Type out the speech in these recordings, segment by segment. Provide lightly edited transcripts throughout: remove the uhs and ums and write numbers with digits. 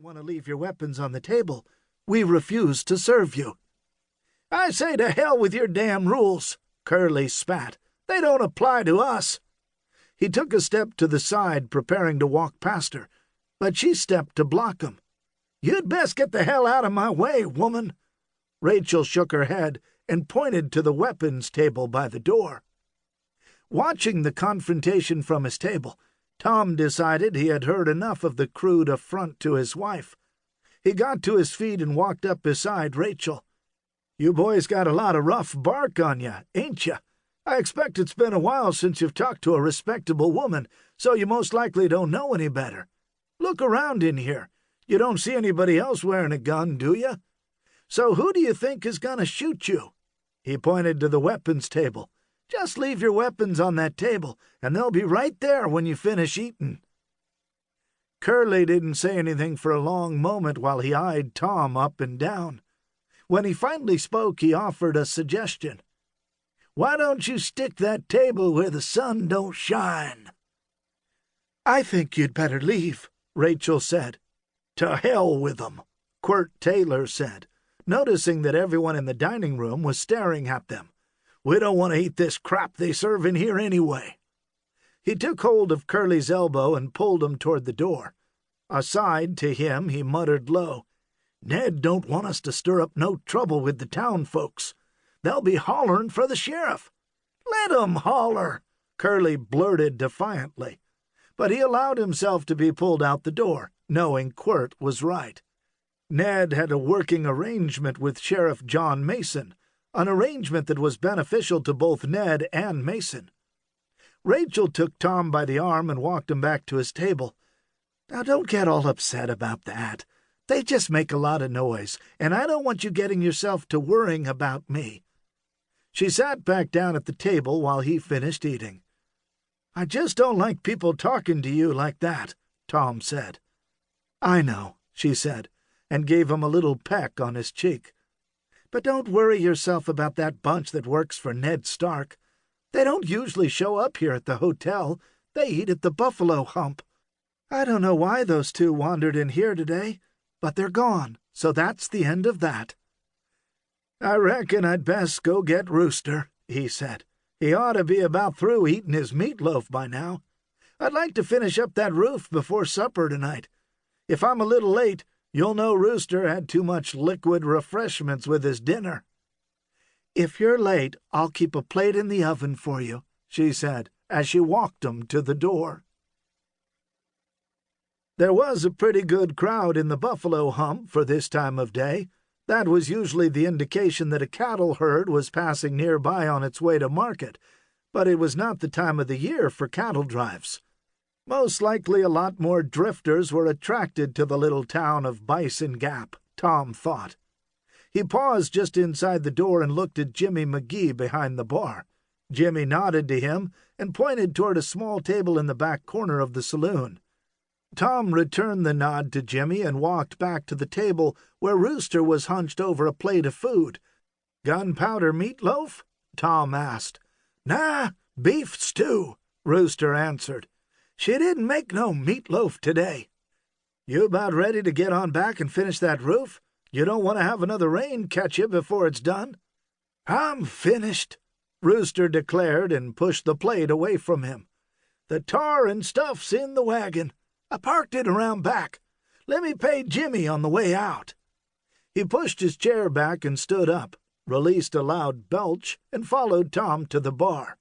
want to leave your weapons on the table, we refuse to serve you." "I say to hell with your damn rules," Curly spat. "They don't apply to us." He took a step to the side, preparing to walk past her, but she stepped to block him. "You'd best get the hell out of my way, woman." Rachel shook her head and pointed to the weapons table by the door. Watching the confrontation from his table, Tom decided he had heard enough of the crude affront to his wife. He got to his feet and walked up beside Rachel. "You boys got a lot of rough bark on you, ain't you? I expect it's been a while since you've talked to a respectable woman, so you most likely don't know any better. Look around in here. You don't see anybody else wearing a gun, do you? So who do you think is gonna shoot you?" He pointed to the weapons table. "Just leave your weapons on that table, and they'll be right there when you finish eating." Curly didn't say anything for a long moment while he eyed Tom up and down. When he finally spoke, he offered a suggestion. "Why don't you stick that table where the sun don't shine?" "I think you'd better leave," Rachel said. "To hell with 'em," Quirt Taylor said, noticing that everyone in the dining room was staring at them. "We don't want to eat this crap they serve in here anyway." He took hold of Curly's elbow and pulled him toward the door. Aside to him, he muttered low, "Ned don't want us to stir up no trouble with the town folks. They'll be hollering for the sheriff." "Let 'em holler," Curly blurted defiantly. But he allowed himself to be pulled out the door, knowing Quirt was right. Ned had a working arrangement with Sheriff John Mason, an arrangement that was beneficial to both Ned and Mason. Rachel took Tom by the arm and walked him back to his table. "Now don't get all upset about that. They just make a lot of noise, and I don't want you getting yourself to worrying about me." She sat back down at the table while he finished eating. "I just don't like people talking to you like that," Tom said. "I know," she said, and gave him a little peck on his cheek. "But don't worry yourself about that bunch that works for Ned Stark. They don't usually show up here at the hotel. They eat at the Buffalo Hump. I don't know why those two wandered in here today, but they're gone, so that's the end of that." "I reckon I'd best go get Rooster," he said. "He ought to be about through eating his meatloaf by now. I'd like to finish up that roof before supper tonight. If I'm a little late, you'll know Rooster had too much liquid refreshments with his dinner." "If you're late, I'll keep a plate in the oven for you," she said, as she walked him to the door. There was a pretty good crowd in the Buffalo Hump for this time of day. That was usually the indication that a cattle herd was passing nearby on its way to market, but it was not the time of the year for cattle drives. Most likely a lot more drifters were attracted to the little town of Bison Gap, Tom thought. He paused just inside the door and looked at Jimmy McGee behind the bar. Jimmy nodded to him and pointed toward a small table in the back corner of the saloon. Tom returned the nod to Jimmy and walked back to the table where Rooster was hunched over a plate of food. "Gunpowder meatloaf?" Tom asked. "Nah, beef stew," Rooster answered. "She didn't make no meatloaf today." "You about ready to get on back and finish that roof? You don't want to have another rain catch you before it's done?" "I'm finished," Rooster declared and pushed the plate away from him. "The tar and stuff's in the wagon. I parked it around back. Let me pay Jimmy on the way out." He pushed his chair back and stood up, released a loud belch, and followed Tom to the bar.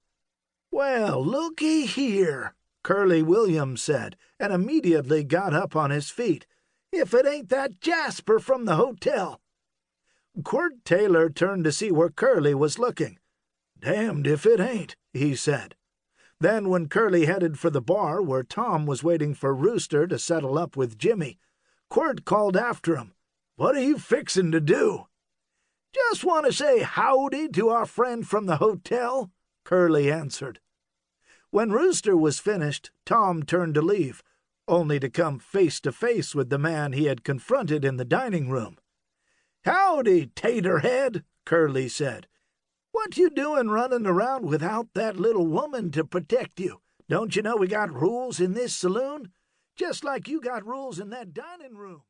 "Well, looky here," Curly Williams said, and immediately got up on his feet. "If it ain't that Jasper from the hotel." Quirt Taylor turned to see where Curly was looking. "Damned if it ain't," he said. Then when Curly headed for the bar where Tom was waiting for Rooster to settle up with Jimmy, Quirt called after him, "What are you fixin' to do?" "Just want to say howdy to our friend from the hotel," Curly answered. When Rooster was finished, Tom turned to leave, only to come face to face with the man he had confronted in the dining room. "Howdy, Taterhead," Curly said. "What you doing running around without that little woman to protect you? Don't you know we got rules in this saloon? Just like you got rules in that dining room."